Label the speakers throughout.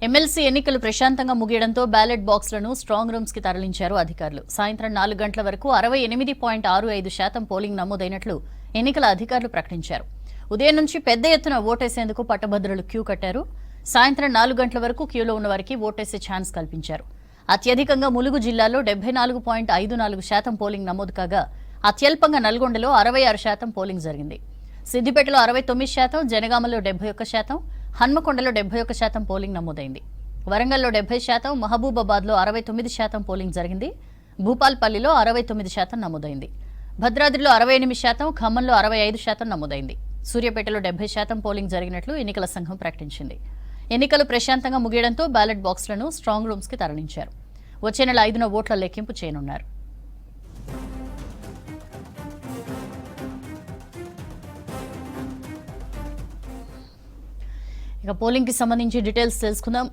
Speaker 1: MLC ఎన్నికలు ప్రశాంతంగా ముగియడంతో ballot బాక్స్లను strong rooms కి తరలించారు అధికారులు. సాయంత్రం 4 గంటల వరకు 68.65% పోలింగ్ నమోదైనట్లు ఎన్నికల అధికారులు ప్రకటించారు. ఉదయం నుంచి పెద్ద ఎత్తున ఓటేసేందుకు పట్టభద్రులు క్యూ కట్టారు. సాయంత్రం 4 గంటల వరకు క్యూలో ఉన్న వారికి ఓటేసే ఛాన్స్ కల్పించారు. అత్యధికంగా ములుగు జిల్లాలో 74.54% పోలింగ్ నమోదు కాగా అత్యల్పంగా నల్గొండలో 66% పోలింగ్ జరిగింది. సిద్దిపేటలో 69%, జనగామలో 71%, హన్మకొండలో 71% పోలింగ్ నమోదైంది. వరంగల్లో 70%, మహబూబాబాద్లో 69% పోలింగ్ జరిగింది. భూపాల్పల్లిలో 69% నమోదైంది. భద్రాద్రిలో 68%, ఖమ్మంలో 65% నమోదైంది. సూర్యాపేటలో 70% పోలింగ్ జరిగినట్లు ఎన్నికల సంఘం ప్రకటించింది. ఎన్నికలు ప్రశాంతంగా ముగియడంతో బ్యాలెట్ బాక్స్లను స్ట్రాంగ్ రూమ్స్ కి తరలించారు. వచ్చే నెల 5న ఓట్ల లెక్కింపు చేయనున్నారు. ఇక పోలింగ్ కి సంబంధించి డీటెయిల్స్ తెలుసుకుందాం.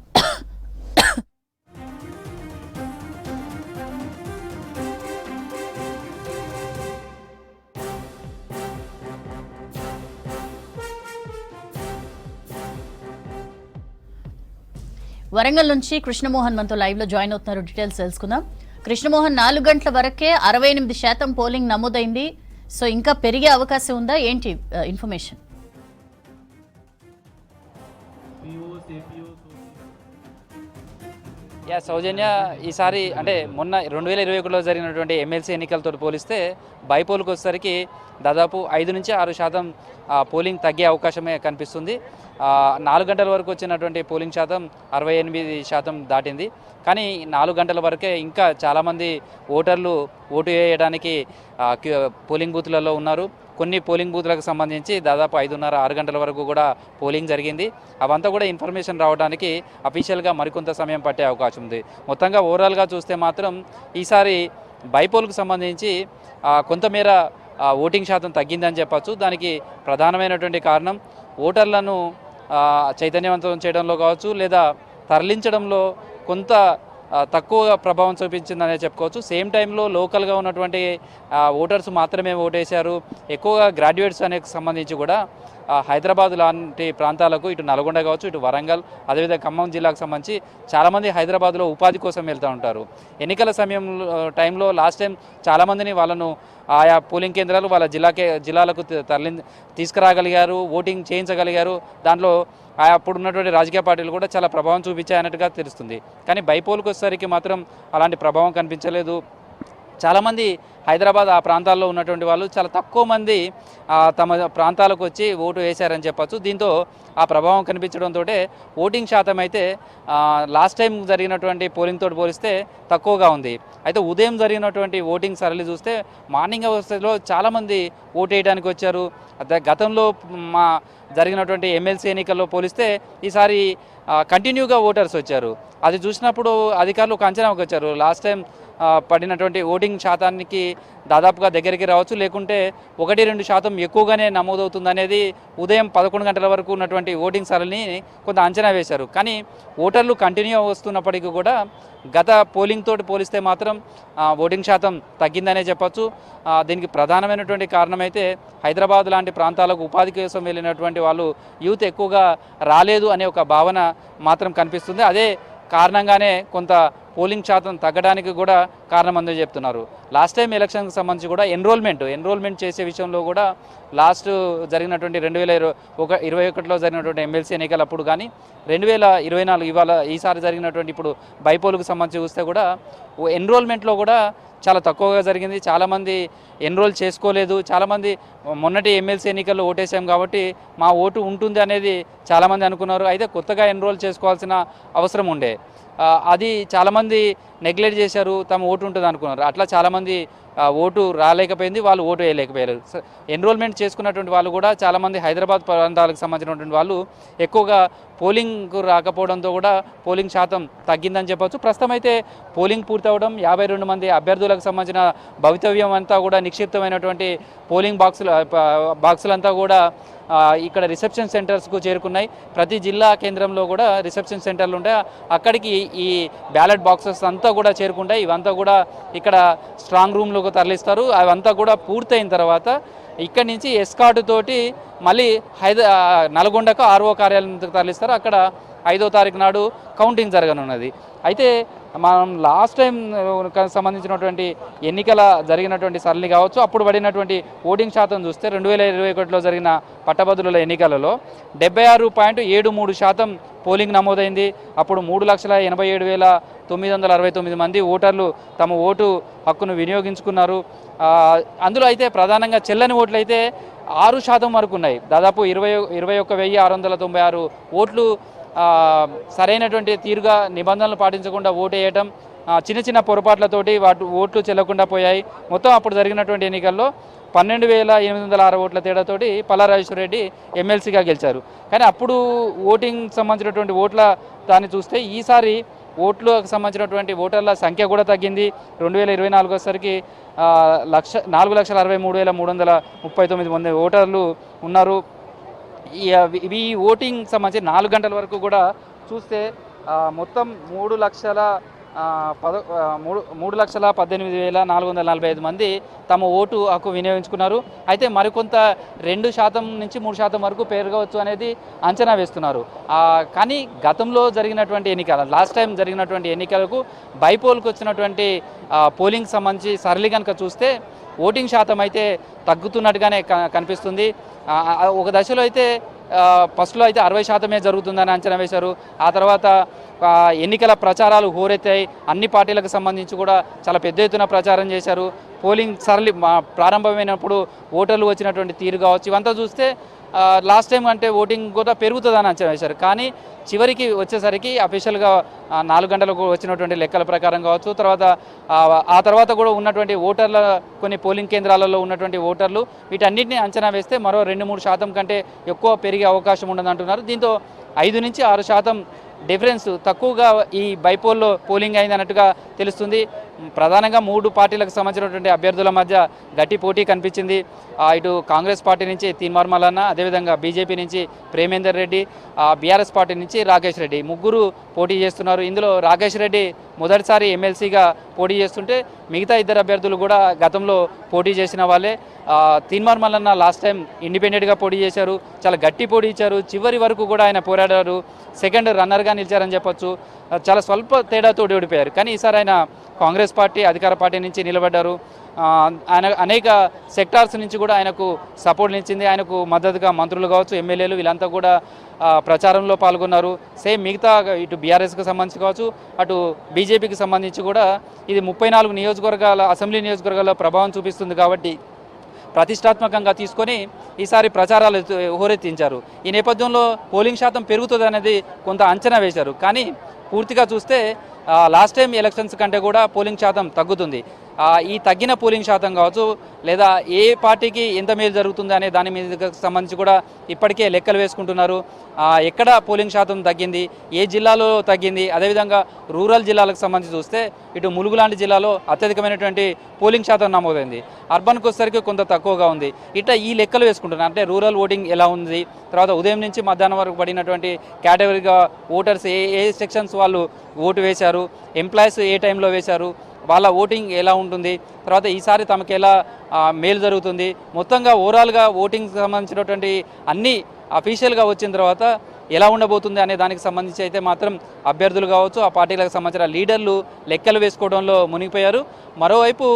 Speaker 1: వరంగల్ నుంచి కృష్ణమోహన్ మనతో లైవ్ లో జాయిన్ అవుతున్నారు. డీటెయిల్స్ తెలుసుకుందాం. కృష్ణమోహన్, 4 గంటల వరకే 68% పోలింగ్ నమోదైంది. సో ఇంకా పెరిగే అవకాశం ఉందా? ఏంటి ఇన్ఫర్మేషన్?
Speaker 2: సౌజన్య, ఈసారి అంటే మొన్న 2021లో జరిగినటువంటి ఎమ్మెల్సీ ఎన్నికలతో పోలిస్తే బైపోల్కి వచ్చేసరికి దాదాపు 5 నుంచి 6% పోలింగ్ తగ్గే అవకాశమే కనిపిస్తుంది. 4 గంటల వరకు వచ్చినటువంటి పోలింగ్ శాతం 68% దాటింది. కానీ 4 గంటల వరకే ఇంకా చాలామంది ఓటర్లు ఓటు వేయడానికి పోలింగ్ బూత్లలో ఉన్నారు. కొన్ని పోలింగ్ బూత్లకు సంబంధించి దాదాపు 5:30-6 గంటల వరకు కూడా పోలింగ్ జరిగింది. అవంతా కూడా ఇన్ఫర్మేషన్ రావడానికి అఫీషియల్గా మరికొంత సమయం పట్టే అవకాశం ఉంది. మొత్తంగా ఓవరాల్గా చూస్తే మాత్రం ఈసారి బైపోల్కు సంబంధించి కొంతమేర ఓటింగ్ శాతం తగ్గిందని చెప్పచ్చు. దానికి ప్రధానమైనటువంటి కారణం ఓటర్లను చైతన్యవంతం చేయడంలో కావచ్చు, లేదా తరలించడంలో కొంత తక్కువ ప్రభావం చూపించిందనే చెప్పుకోవచ్చు. సేమ్ టైంలో లోకల్గా ఉన్నటువంటి ఓటర్స్ మాత్రమే ఓటేశారు. ఎక్కువగా గ్రాడ్యుయేట్స్ అనేకి సంబంధించి కూడా హైదరాబాద్ లాంటి ప్రాంతాలకు, ఇటు నల్గొండ కావచ్చు, ఇటు వరంగల్, అదేవిధంగా ఖమ్మం జిల్లాకు సంబంధించి చాలామంది హైదరాబాద్లో ఉపాధి కోసం వెళ్తూ ఉంటారు. ఎన్నికల టైంలో లాస్ట్ టైం చాలామందిని వాళ్ళను ఆయా పోలింగ్ కేంద్రాలు వాళ్ళ జిల్లాలకు తీసుకురాగలిగారు, ఓటింగ్ చేయించగలిగారు. దాంట్లో అప్పుడు ఉన్నటువంటి రాజకీయ పార్టీలు కూడా చాలా ప్రభావం చూపించాయన్నట్టుగా తెలుస్తుంది. కానీ బైపోల్కి వచ్చేసరికి మాత్రం అలాంటి ప్రభావం కనిపించలేదు. చాలామంది హైదరాబాద్ ఆ ప్రాంతాల్లో ఉన్నటువంటి వాళ్ళు చాలా తక్కువ మంది తమ ప్రాంతాలకు వచ్చి ఓటు వేశారని చెప్పచ్చు. దీంతో ఆ ప్రభావం కనిపించడంతో ఓటింగ్ శాతం అయితే లాస్ట్ టైం జరిగినటువంటి పోలింగ్తో పోలిస్తే తక్కువగా ఉంది. అయితే ఉదయం జరిగినటువంటి ఓటింగ్ సరళి చూస్తే మార్నింగ్ అవర్స్లో చాలామంది ఓటు వేయడానికి వచ్చారు. గతంలో జరిగినటువంటి ఎమ్మెల్సీ ఎన్నికల్లో పోలిస్తే ఈసారి కంటిన్యూగా ఓటర్స్ వచ్చారు. అది చూసినప్పుడు అధికారులు ఒక అంచనాకు వచ్చారు. లాస్ట్ టైం పడినటువంటి ఓటింగ్ శాతానికి దాదాపుగా దగ్గరికి రావచ్చు, లేకుంటే 1-2% ఎక్కువగానే నమోదవుతుంది అనేది ఉదయం 11 గంటల వరకు ఉన్నటువంటి ఓటింగ్ సరళిని కొంత అంచనా వేశారు. కానీ ఓటర్లు కంటిన్యూ వస్తున్నప్పటికీ కూడా గత పోలింగ్ తోటి పోలిస్తే మాత్రం ఓటింగ్ శాతం తగ్గిందనే చెప్పచ్చు. దీనికి ప్రధానమైనటువంటి కారణమైతే హైదరాబాద్ లాంటి ప్రాంతాలకు ఉపాధి కోసం వెళ్ళినటువంటి వాళ్ళు యూత్ ఎక్కువగా రాలేదు అనే ఒక భావన మాత్రం కనిపిస్తుంది. అదే కారణంగానే కొంత పోలింగ్ శాతం తగ్గడానికి కూడా కారణమందని చెప్తున్నారు. లాస్ట్ టైం ఎలక్షన్కి సంబంధించి కూడా ఎన్రోల్మెంట్ చేసే విషయంలో కూడా లాస్ట్ జరిగినటువంటి 2021లో జరిగినటువంటి ఎమ్మెల్సీ ఎన్నికలప్పుడు కానీ 2024 ఈసారి జరిగినటువంటి ఇప్పుడు బైపోల్కు సంబంధించి చూస్తే కూడా ఎన్రోల్మెంట్లో కూడా చాలా తక్కువగా జరిగింది. చాలామంది ఎన్రోల్ చేసుకోలేదు. చాలామంది మొన్నటి ఎమ్మెల్సీ ఎన్నికల్లో ఓటేసాం కాబట్టి మా ఓటు ఉంటుంది అనేది చాలామంది అనుకున్నారు. అయితే కొత్తగా ఎన్రోల్ చేసుకోవాల్సిన అవసరం ఉండే, అది చాలామంది నెగ్లెక్ట్ చేశారు. తమ ఓటు ఉంటుంది అనుకున్నారు. అట్లా చాలామంది ఓటు రాలేకపోయింది, వాళ్ళు ఓటు వేయలేకపోయారు. ఎన్రోల్మెంట్ చేసుకున్నటువంటి వాళ్ళు కూడా చాలామంది హైదరాబాద్ ప్రాంతాలకు సంబంధించినటువంటి వాళ్ళు ఎక్కువగా పోలింగ్కు రాకపోవడంతో కూడా పోలింగ్ శాతం తగ్గిందని చెప్పచ్చు. ప్రస్తుతం అయితే పోలింగ్ పూర్తవడం 52 మంది అభ్యర్థులకు సంబంధించిన భవితవ్యం అంతా కూడా నిక్షిప్తమైనటువంటి పోలింగ్ బాక్సులంతా కూడా ఇక్కడ రిసెప్షన్ సెంటర్స్కు చేరుకున్నాయి. ప్రతి జిల్లా కేంద్రంలో కూడా రిసెప్షన్ సెంటర్లు ఉంటాయి. అక్కడికి ఈ బ్యాలెట్ బాక్సెస్ అంతా కూడా చేరుకుంటాయి. ఇవంతా కూడా ఇక్కడ స్ట్రాంగ్ రూమ్లకు తరలిస్తారు. అవంతా కూడా పూర్తయిన తర్వాత ఇక్కడి నుంచి ఎస్కార్ట్ తోటి మళ్ళీ నల్గొండకు ఆర్ఓ కార్యాలయంకి తరలిస్తారు. అక్కడ 5వ తారీఖు నాడు కౌంటింగ్ జరగనున్నది. అయితే మనం లాస్ట్ టైం సంబంధించినటువంటి ఎన్నికల జరిగినటువంటి సరళి కావచ్చు, అప్పుడు పడినటువంటి ఓటింగ్ శాతం చూస్తే 2021లో జరిగిన పట్టభద్రుల ఎన్నికలలో 76.73% పోలింగ్ నమోదైంది. అప్పుడు 3,87,969 మంది ఓటర్లు తమ ఓటు హక్కును వినియోగించుకున్నారు. అందులో అయితే ప్రధానంగా చెల్లని ఓట్లు అయితే 6% వరకు ఉన్నాయి. దాదాపు 21,696 ఓట్లు సరైనటువంటి తీరుగా నిబంధనలు పాటించకుండా ఓటు వేయటం, చిన్న చిన్న పొరపాట్లతోటి ఓట్లు చెల్లకుండా పోయాయి. మొత్తం అప్పుడు జరిగినటువంటి ఎన్నికల్లో 12,806 ఓట్ల తేడాతోటి పల్లారాజేశ్వర రెడ్డి ఎమ్మెల్సీగా గెలిచారు. కానీ అప్పుడు ఓటింగ్ సంబంధించినటువంటి ఓట్ల దాన్ని చూస్తే ఈసారి ఓట్లకు సంబంధించినటువంటి ఓటర్ల సంఖ్య కూడా తగ్గింది. 2024 వచ్చేసరికి 4,63,339 మంది ఓటర్లు ఉన్నారు. ఈ ఓటింగ్ సంబంధించి 4 గంటల వరకు కూడా చూస్తే మొత్తం 3,18,445 మంది తమ ఓటు హక్కు వినియోగించుకున్నారు. అయితే మరికొంత 2% నుంచి 3% వరకు పెరగవచ్చు అనేది అంచనా వేస్తున్నారు. కానీ గతంలో జరిగినటువంటి లాస్ట్ టైం జరిగినటువంటి ఎన్నికలకు బైపోల్కి వచ్చినటువంటి పోలింగ్ సంబంధించి సరళి కనుక చూస్తే ఓటింగ్ శాతం అయితే తగ్గుతున్నట్టుగానే కనిపిస్తుంది. ఒక దశలో అయితే ఫస్ట్లో అయితే 60% జరుగుతుందని అంచనా వేశారు. ఆ తర్వాత ఎన్నికల ప్రచారాలు హోరెత్తాయి. అన్ని పార్టీలకు సంబంధించి కూడా చాలా పెద్ద ఎత్తున ప్రచారం చేశారు. పోలింగ్ సరళి ప్రారంభమైనప్పుడు ఓటర్లు వచ్చినటువంటి తీరు కావచ్చు, ఇవంతా చూస్తే లాస్ట్ టైం అంటే ఓటింగ్ కూడా పెరుగుతుందని అంచనా వేశారు. కానీ చివరికి వచ్చేసరికి అఫీషియల్గా 4 గంటలకు వచ్చినటువంటి లెక్కల ప్రకారం కావచ్చు, ఆ తర్వాత కూడా ఉన్నటువంటి ఓటర్ల కొన్ని పోలింగ్ కేంద్రాలలో ఉన్నటువంటి ఓటర్లు వీటన్నిటిని అంచనా వేస్తే మరో 2-3% కంటే ఎక్కువ పెరిగే అవకాశం ఉండదంటున్నారు. దీంతో 5 నుంచి 6% డిఫరెన్స్ తక్కువగా ఈ బైపోల్లో పోలింగ్ అయింది అన్నట్టుగా తెలుస్తుంది. ప్రధానంగా 3 పార్టీలకు సంబంధించినటువంటి అభ్యర్థుల మధ్య గట్టి పోటీ కనిపించింది. ఇటు కాంగ్రెస్ పార్టీ నుంచి తీన్మార్ మల్లన్న, అదేవిధంగా బీజేపీ నుంచి ప్రేమేందర్ రెడ్డి, బీఆర్ఎస్ పార్టీ నుంచి రాకేష్ రెడ్డి, ముగ్గురు పోటీ చేస్తున్నారు. ఇందులో రాకేష్ రెడ్డి మొదటిసారి ఎమ్మెల్సీగా పోటీ చేస్తుంటే మిగతా 2 అభ్యర్థులు కూడా గతంలో పోటీ చేసిన వాళ్ళే. తీన్మార్ మల్లన్న లాస్ట్ టైం ఇండిపెండెంట్గా పోటీ చేశారు, చాలా గట్టి పోటీ ఇచ్చారు. చివరి వరకు కూడా ఆయన పోరాడారు, సెకండ్ రన్నర్గా నిలిచారని చెప్పొచ్చు. చాలా స్వల్ప తేడాతో ఓడిపోయారు. కానీ ఈసారి ఆయన కాంగ్రెస్ పార్టీ అధికార పార్టీ నుంచి నిలబడ్డారు. ఆయన అనేక సెక్టార్స్ నుంచి కూడా ఆయనకు సపోర్ట్ నిలిచింది. ఆయనకు మద్దతుగా మంత్రులు కావచ్చు, ఎమ్మెల్యేలు వీళ్ళంతా కూడా ప్రచారంలో పాల్గొన్నారు. సేమ్ మిగతా ఇటు బీఆర్ఎస్కి సంబంధించి కావచ్చు, అటు బీజేపీకి సంబంధించి కూడా ఇది 34 నియోజకవర్గాల అసెంబ్లీ నియోజకవర్గాల్లో ప్రభావం చూపిస్తుంది కాబట్టి ప్రతిష్టాత్మకంగా తీసుకొని ఈసారి ప్రచారాలు హోరెత్తించారు. ఈ నేపథ్యంలో పోలింగ్ శాతం పెరుగుతుంది అనేది కొంత అంచనా వేశారు. కానీ పూర్తిగా చూస్తే లాస్ట్ టైం ఎలక్షన్స్ కంటే కూడా పోలింగ్ శాతం తగ్గుతుంది. ఈ తగ్గిన పోలింగ్ శాతం కావచ్చు, లేదా ఏ పార్టీకి ఎంత మేలు జరుగుతుంది అనే దాని మీద సంబంధించి కూడా ఇప్పటికే లెక్కలు వేసుకుంటున్నారు. ఎక్కడ పోలింగ్ శాతం తగ్గింది, ఏ జిల్లాలో తగ్గింది, అదేవిధంగా రూరల్ జిల్లాలకు సంబంధించి చూస్తే ఇటు ములుగు లాంటి జిల్లాలో అత్యధికమైనటువంటి పోలింగ్ శాతం నమోదైంది. అర్బన్కి వచ్చేసరికి కొంత తక్కువగా ఉంది. ఈ లెక్కలు వేసుకుంటున్నారు. అంటే రూరల్ ఓటింగ్ ఎలా ఉంది, తర్వాత ఉదయం నుంచి మధ్యాహ్నం వరకు పడినటువంటి కేటగిరీగా ఓటర్స్ ఏ సెక్షన్స్ వాళ్ళు ఓటు వేశారు, ఎంప్లాయీస్ ఏ టైంలో వేశారు, వాళ్ళ ఓటింగ్ ఎలా ఉంటుంది, తర్వాత ఈసారి తమకు ఎలా మేలు జరుగుతుంది, మొత్తంగా ఓవరాల్గా ఓటింగ్ సంబంధించినటువంటి అన్నీ అఫీషియల్గా వచ్చిన తర్వాత ఎలా ఉండబోతుంది అనే దానికి సంబంధించి అయితే మాత్రం అభ్యర్థులు కావచ్చు, ఆ పార్టీలకు సంబంధించిన లీడర్లు లెక్కలు వేసుకోవడంలో మునిగిపోయారు. మరోవైపు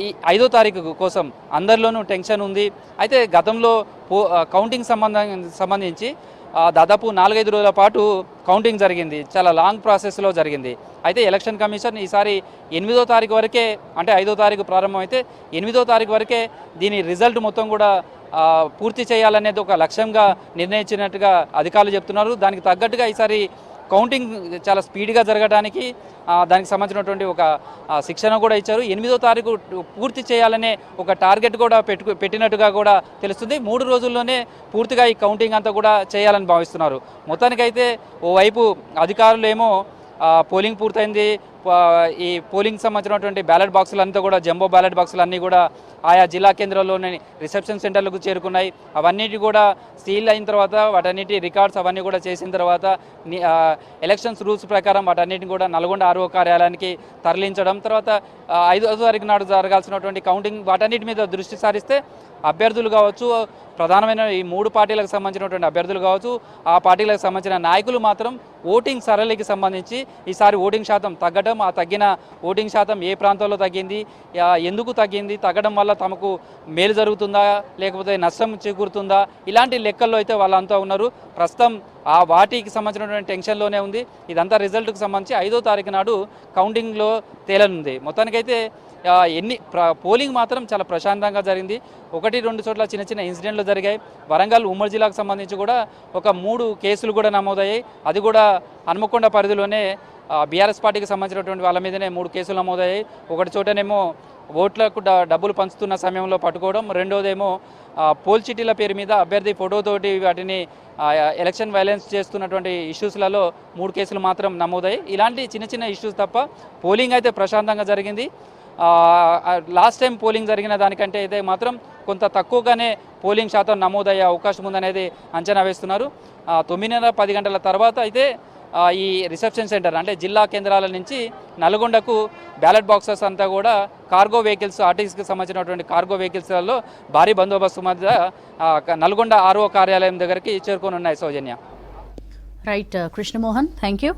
Speaker 2: ఈ 5వ తారీఖు కోసం అందరిలోనూ టెన్షన్ ఉంది. అయితే గతంలో కౌంటింగ్ సంబంధించి దాదాపు 4-5 రోజుల పాటు కౌంటింగ్ జరిగింది. చాలా లాంగ్ ప్రాసెస్లో జరిగింది. అయితే ఎలక్షన్ కమిషన్ ఈసారి 8వ తారీఖు వరకే, అంటే 5వ తారీఖు ప్రారంభమైతే 8వ తారీఖు వరకే దీని రిజల్ట్ మొత్తం కూడా పూర్తి చేయాలనేది ఒక లక్ష్యంగా నిర్ణయించినట్టుగా అధికారులు చెప్తున్నారు. దానికి తగ్గట్టుగా ఈసారి కౌంటింగ్ చాలా స్పీడ్గా జరగడానికి దానికి సంబంధించినటువంటి ఒక శిక్షణ కూడా ఇచ్చారు. 8వ తారీఖు పూర్తి చేయాలనే ఒక టార్గెట్ కూడా పెట్టినట్టుగా కూడా తెలుస్తుంది. 3 రోజుల్లోనే పూర్తిగా ఈ కౌంటింగ్ అంతా కూడా చేయాలని భావిస్తున్నారు. మొత్తానికైతే ఓవైపు అధికారులు ఏమో పోలింగ్ పూర్తయింది, ఈ పోలింగ్ సంబంధించినటువంటి బ్యాలెట్ బాక్సులంతా కూడా జంబో బ్యాలెట్ బాక్సులు అన్నీ కూడా ఆయా జిల్లా కేంద్రాల్లోని రిసెప్షన్ సెంటర్లకు చేరుకున్నాయి. అవన్నిటి కూడా సీల్ అయిన తర్వాత వాటన్నిటి రికార్డ్స్ అవన్నీ కూడా చేసిన తర్వాత ఎలక్షన్స్ రూల్స్ ప్రకారం వాటన్నిటిని కూడా నల్గొండ ఆర్ఓ కార్యాలయానికి తరలించడం, తర్వాత 5వ తారీఖు నాడు జరగాల్సినటువంటి కౌంటింగ్ వాటన్నిటి మీద దృష్టి సారిస్తే అభ్యర్థులు కావచ్చు, ప్రధానమైన ఈ 3 పార్టీలకు సంబంధించినటువంటి అభ్యర్థులు కావచ్చు, ఆ పార్టీలకు సంబంధించిన నాయకులు మాత్రం ఓటింగ్ సరళికి సంబంధించి ఈసారి ఓటింగ్ శాతం తగ్గడం, ఆ తగ్గిన ఓటింగ్ శాతం ఏ ప్రాంతాల్లో తగ్గింది, ఎందుకు తగ్గింది, తగ్గడం వల్ల తమకు మేలు జరుగుతుందా లేకపోతే నష్టం చేకూరుతుందా, ఇలాంటి లెక్కల్లో అయితే వాళ్ళంతా ఉన్నారు. ప్రస్తుతం ఆ వాటికి సంబంధించినటువంటి టెన్షన్లోనే ఉంది. ఇదంతా రిజల్ట్కి సంబంధించి 5వ తారీఖు నాడు కౌంటింగ్లో తేలనుంది. మొత్తానికైతే పోలింగ్ మాత్రం చాలా ప్రశాంతంగా జరిగింది. 1-2 చోట్ల చిన్న చిన్న ఇన్సిడెంట్లు జరిగాయి. వరంగల్ ఉమ్మడి జిల్లాకు సంబంధించి కూడా ఒక 3 కేసులు కూడా నమోదయ్యాయి. అది కూడా హన్మకొండ పరిధిలోనే బీఆర్ఎస్ పార్టీకి సంబంధించినటువంటి వాళ్ళ మీదనే 3 కేసులు నమోదయ్యాయి. ఒకటి చోటనేమో ఓట్లకు డబ్బులు పంచుతున్న సమయంలో పట్టుకోవడం, రెండోదేమో పోల్ చిట్టీల పేరు మీద అభ్యర్థి ఫోటోతోటి వాటిని ఎలక్షన్ వైలెన్స్ చేస్తున్నటువంటి ఇష్యూస్లలో 3 కేసులు మాత్రం నమోదయ్యాయి. ఇలాంటి చిన్న చిన్న ఇష్యూస్ తప్ప పోలింగ్ అయితే ప్రశాంతంగా జరిగింది. లాస్ట్ టైం పోలింగ్ జరిగిన దానికంటే అయితే మాత్రం కొంత తక్కువగానే పోలింగ్ శాతం నమోదయ్యే అవకాశం ఉందనేది అంచనా వేస్తున్నారు. 9:30-10 గంటల తర్వాత అయితే ఈ రిసెప్షన్ సెంటర్ అంటే జిల్లా కేంద్రాల నుంచి నల్గొండకు బ్యాలెట్ బాక్సెస్ అంతా కూడా కార్గో వెహికల్స్, ఆర్టీసీకి సంబంధించినటువంటి కార్గో వెహికల్స్లలో భారీ బందోబస్తు మధ్య నల్గొండ ఆర్ఓ కార్యాలయం దగ్గరికి చేరుకొని ఉన్నాయి. సౌజన్య.
Speaker 1: Right Krishnamohan, thank you.